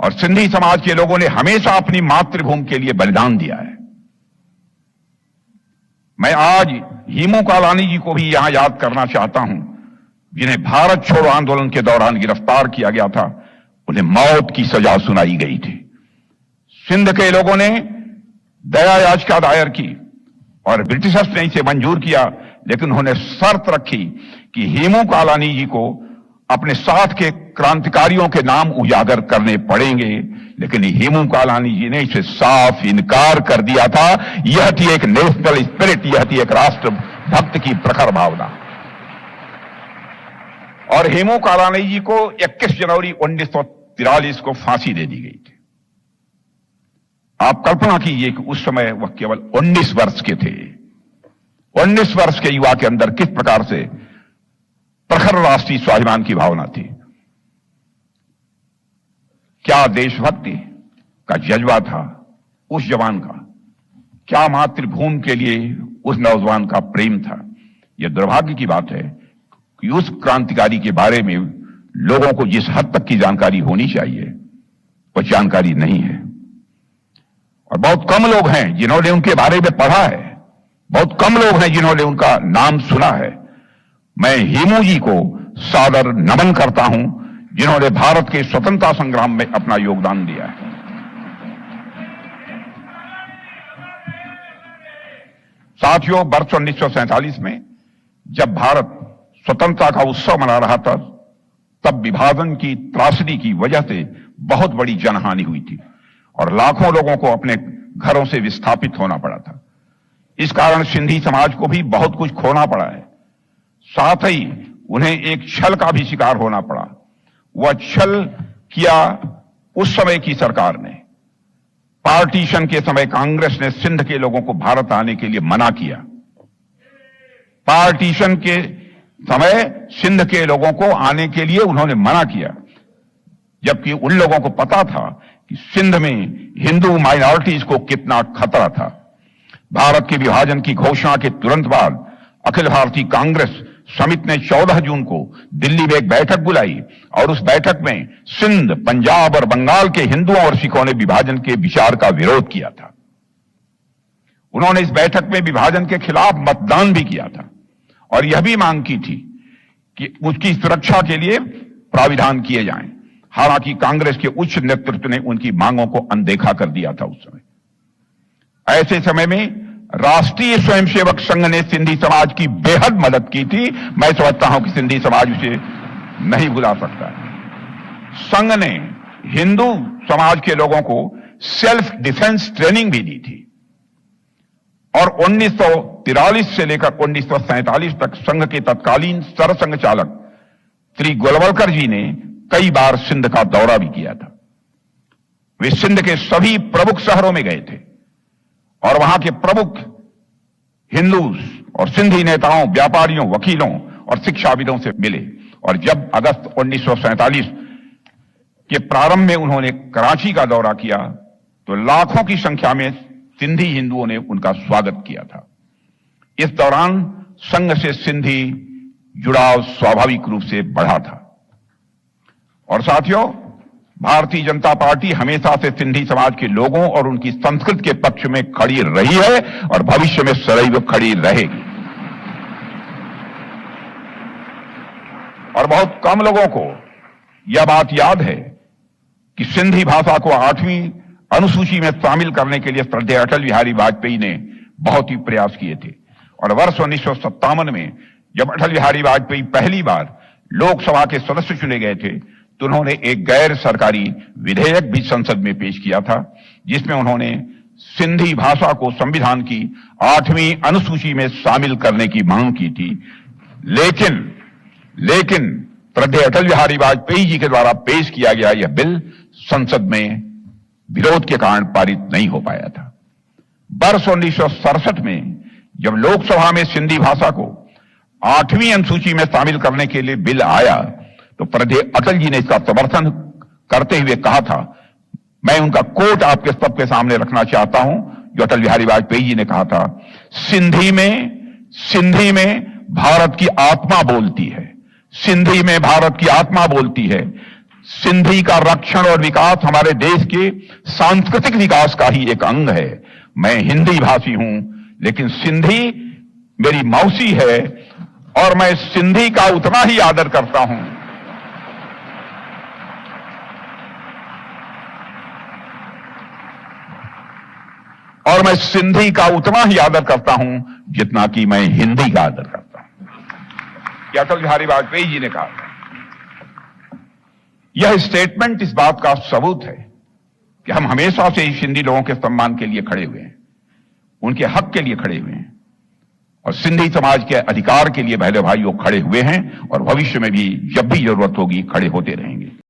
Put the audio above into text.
और सिंधी समाज के लोगों ने हमेशा अपनी मातृभूमि के लिए बलिदान दिया है। मैं आज हेमू कालानी जी को भी यहां याद करना चाहता हूं, जिन्हें भारत छोड़ो आंदोलन के दौरान गिरफ्तार किया गया था। उन्हें मौत की सजा सुनाई गई थी। सिंध के लोगों ने दया याचिका दायर की और ब्रिटिशर्स ने इसे मंजूर किया, लेकिन उन्होंने शर्त रखी कि हेमू कालानी जी को अपने साथ के क्रांतिकारियों के नाम उजागर करने पड़ेंगे। लेकिन हेमू कालानी जी ने इसे साफ इनकार कर दिया था। यह थी एक नेशनल स्पिरिट, यह थी एक राष्ट्र भक्त की प्रखर भावना। और हेमू कालानी जी को 21 जनवरी 1943 को फांसी दे दी गई थी। आप कल्पना कीजिए कि उस समय वह केवल 19 वर्ष के थे। 19 वर्ष के युवा के अंदर किस प्रकार से प्रखर राष्ट्रीय स्वाभिमान की भावना थी, क्या देशभक्ति का जज्बा था उस जवान का, क्या मातृभूमि के लिए उस नौजवान का प्रेम था। यह दुर्भाग्य की बात है कि उस क्रांतिकारी के बारे में लोगों को जिस हद तक की जानकारी होनी चाहिए वह जानकारी नहीं है। और बहुत कम लोग हैं जिन्होंने उनके बारे में पढ़ा है, बहुत कम लोग हैं जिन्होंने उनका नाम सुना है। मैं हेमू जी को सादर नमन करता हूं, जिन्होंने भारत के स्वतंत्रता संग्राम में अपना योगदान दिया है। साथियों, वर्ष 1947 में जब भारत स्वतंत्रता का उत्सव मना रहा था, तब विभाजन की त्रासदी की वजह से बहुत बड़ी जनहानि हुई थी और लाखों लोगों को अपने घरों से विस्थापित होना पड़ा था। इस कारण सिंधी समाज को भी बहुत कुछ खोना पड़ा है। साथ ही उन्हें एक छल का भी शिकार होना पड़ा। वह छल किया उस समय की सरकार ने। पार्टीशन के समय कांग्रेस ने सिंध के लोगों को भारत आने के लिए मना किया। पार्टीशन के समय सिंध के लोगों को आने के लिए उन्होंने मना किया, जबकि उन लोगों को पता था कि सिंध में हिंदू माइनॉरिटीज को कितना खतरा था। भारत के विभाजन की घोषणा के तुरंत बाद अखिल भारतीय कांग्रेस समिति ने 14 जून को दिल्ली में एक बैठक बुलाई और उस बैठक में सिंध, पंजाब और बंगाल के हिंदुओं और सिखों ने विभाजन के विचार का विरोध किया था। उन्होंने इस बैठक में विभाजन के खिलाफ मतदान भी किया था और यह भी मांग की थी कि उसकी सुरक्षा के लिए प्राविधान किए जाएं। हालांकि कांग्रेस के उच्च नेतृत्व ने उनकी मांगों को अनदेखा कर दिया था उस समय। ऐसे समय में राष्ट्रीय स्वयंसेवक संघ ने सिंधी समाज की बेहद मदद की थी। मैं समझता हूं कि सिंधी समाज उसे नहीं भुला सकता है। संघ ने हिंदू समाज के लोगों को सेल्फ डिफेंस ट्रेनिंग भी दी थी और 1943 से लेकर 1947 तक संघ के तत्कालीन सरसंघ चालक श्री गोलवलकर जी ने कई बार सिंध का दौरा भी किया था। वे सिंध के सभी प्रमुख शहरों में गए थे और वहां के प्रमुख हिंदू और सिंधी नेताओं, व्यापारियों, वकीलों और शिक्षाविदों से मिले। और जब अगस्त 1947 के प्रारंभ में उन्होंने कराची का दौरा किया तो लाखों की संख्या में सिंधी हिंदुओं ने उनका स्वागत किया था। इस दौरान संघ से सिंधी जुड़ाव स्वाभाविक रूप से बढ़ा था। और साथियों, भारतीय जनता पार्टी हमेशा से सिंधी समाज के लोगों और उनकी संस्कृति के पक्ष में खड़ी रही है और भविष्य में सदैव खड़ी रहेगी। और बहुत कम लोगों को यह बात याद है कि सिंधी भाषा को 8वीं अनुसूची में शामिल करने के लिए श्रद्धेय अटल बिहारी वाजपेयी ने बहुत ही प्रयास किए थे। और वर्ष 1957 में जब अटल बिहारी वाजपेयी पहली बार लोकसभा के सदस्य चुने गए थे तो उन्होंने एक गैर सरकारी विधेयक भी संसद में पेश किया था, जिसमें उन्होंने सिंधी भाषा को संविधान की 8वीं अनुसूची में शामिल करने की मांग की थी। लेकिन श्रद्धेय अटल बिहारी वाजपेयी जी के द्वारा पेश किया गया यह बिल संसद में विरोध के कारण पारित नहीं हो पाया था। वर्ष 1967 में जब लोकसभा में सिंधी भाषा को 8वीं अनुसूची में शामिल करने के लिए बिल आया तो श्रद्धेय अटल जी ने इसका समर्थन करते हुए कहा था, मैं उनका कोट आपके सबके सामने रखना चाहता हूं, जो अटल बिहारी वाजपेयी जी ने कहा था, सिंधी में भारत की आत्मा बोलती है, सिंधी में भारत की आत्मा बोलती है। सिंधी का रक्षण और विकास हमारे देश के सांस्कृतिक विकास का ही एक अंग है। मैं हिंदी भाषी हूं, लेकिन सिंधी मेरी मौसी है और मैं सिंधी का उतना ही आदर करता हूं जितना कि मैं हिंदी का आदर करता हूं। ये अटल बिहारी वाजपेयी जी ने कहा। यह स्टेटमेंट इस बात का सबूत है कि हम हमेशा से ही सिंधी लोगों के सम्मान के लिए खड़े हुए हैं, उनके हक के लिए खड़े हुए हैं और सिंधी समाज के अधिकार के लिए बहनों भाइयों खड़े हुए हैं और भविष्य में भी जब भी जरूरत होगी खड़े होते रहेंगे।